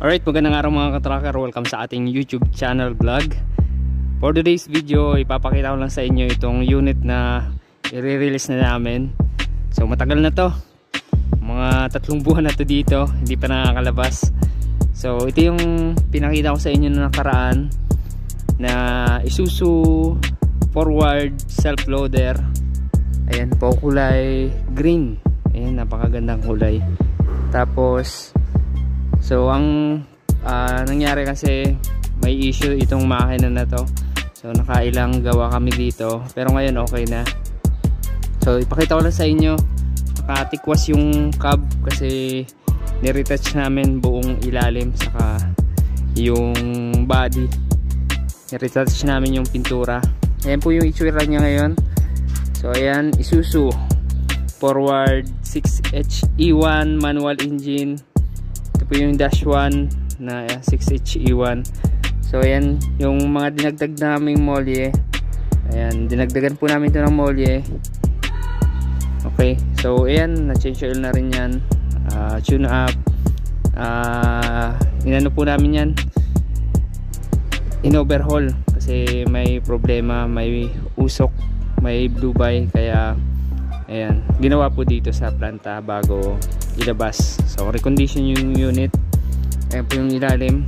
Alright, magandang araw mga ka-tracker. Welcome sa ating YouTube channel vlog. For today's video, ipapakita ko lang sa inyo itong unit na i-release na namin. So matagal na to, mga 3 buwan na to dito, hindi pa nakakalabas. So ito yung pinakita ko sa inyo na nakaraan na Isuzu forward self-loader. Ayan po, kulay green. Ayan, napakagandang kulay. Tapos so ang nangyari kasi may issue itong makina na to. So nakailang gawa kami dito, pero ngayon okay na. So ipakita ko lang sa inyo, nakatikwas yung cab kasi niretouch namin buong ilalim saka yung body. Niretouch namin yung pintura. Ayan po yung itsura niya ngayon. So ayan, Isuzu forward 6HE1 manual engine. Ito po yung dash 1 na 6HE1. So ayan yung mga dinagdag naming molye. Ayan, dinagdagan po namin ito ng molye. Okay, so ayan, na-change oil na rin yan, tune up, inano po namin yan, in-overhaul kasi may problema, may usok, may blue by, kaya ayan, ginawa po dito sa planta bago ilabas. So recondition yung unit. Ayan po yung ilalim.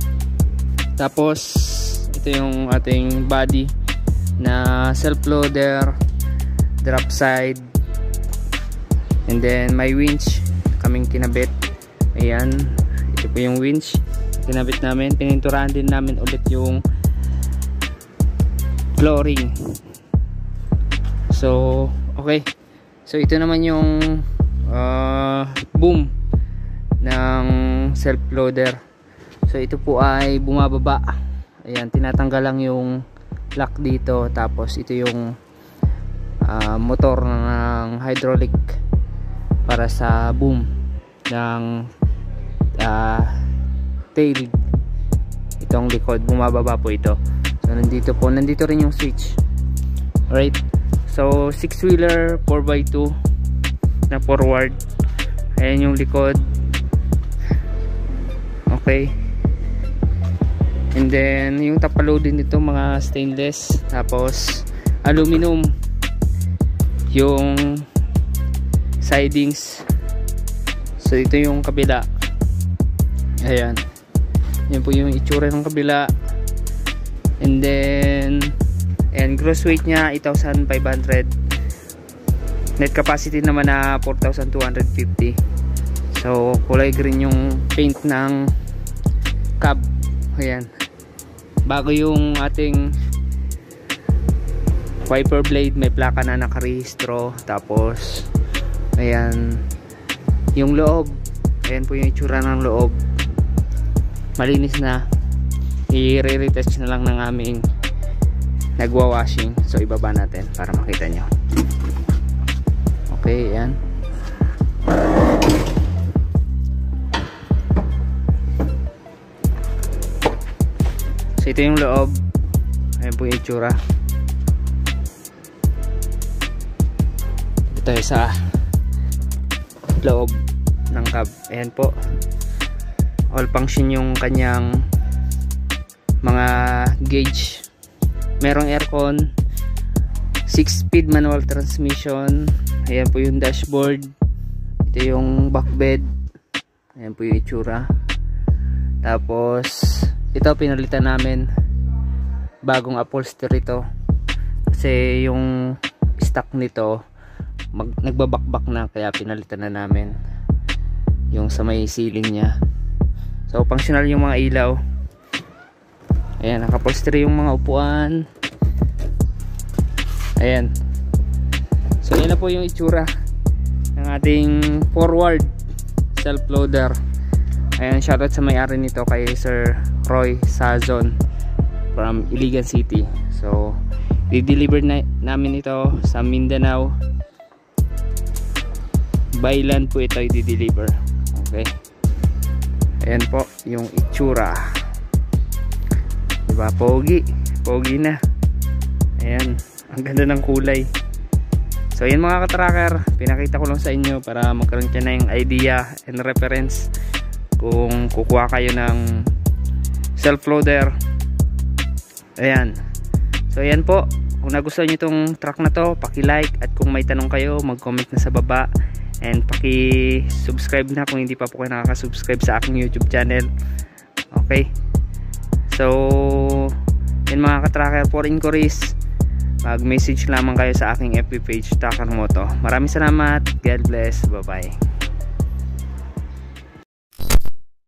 Tapos ito yung ating body na self-loader, drop side, and then may winch kaming kinabit. Ayan, ito po yung winch kinabit namin. Pininturahan din namin ulit yung flooring. So okay, so ito naman yung boom ng self-loader. So ito po ay bumababa. Ayan, tinatanggal lang yung lock dito. Tapos ito yung motor ng hydraulic para sa boom ng tail. Itong likod, bumababa po ito. So nandito rin yung switch. Alright, so 6-wheeler 4x2 na forward. Ayan yung likod. Okay, and then yung tapalo din dito mga stainless, tapos aluminum yung sidings. So ito yung kabila. Ayan, yan po yung itsura ng kabila. And then and gross weight nya 8,500, net capacity naman na 4,250. So kulay green yung paint ng cab. Ayan, bago yung ating wiper blade, may plaka na nakarehistro. Tapos ayan yung loob. Ayan po yung itsura ng loob, malinis na. I-retouch na lang ng aming nagwa-washing. So ibaba natin para makita nyo. Okay, ayan. So ito yung loob. Ayan po yung itsura. Ito tayo sa loob ng cab. Ayan po, all function yung kanyang mga gauge. Merong aircon, 6-speed manual transmission. Ayan po yung dashboard. Ito yung back bed. Ayan po yung itsura. Tapos ito pinalitan namin, bagong upholstery to kasi yung stock nito nagbabakbak na, kaya pinalitan na namin yung sa may ceiling nya. So functional yung mga ilaw. Ayan, nakapolstery yung mga upuan. Ayan, so yan na po yung itsura ng ating forward self-loader. Ayan, shoutout sa may-ari nito kay Sir Roy Sazon from Iligan City. So i-deliver na namin ito sa Mindanao. By land po ito i-deliver. Okay, ayan po yung itsura, diba? Pogi na. Ayan, ang ganda ng kulay. So ayan mga ka-tracker, pinakita ko lang sa inyo para magkaroon kayo na yung idea and reference kung kukuha kayo ng self loader. Ayan, so ayan po, kung nagustuhan nyo itong truck na to, paki-like, at kung may tanong kayo, mag-comment na sa baba, and paki-subscribe na kung hindi pa po kayo nakaka-subscribe sa aking YouTube channel. Okay, so yun mga ka-tracker, for inquiries mag-message lamang kayo sa aking FB page, Tracker Moto. Maraming salamat, God bless, bye bye.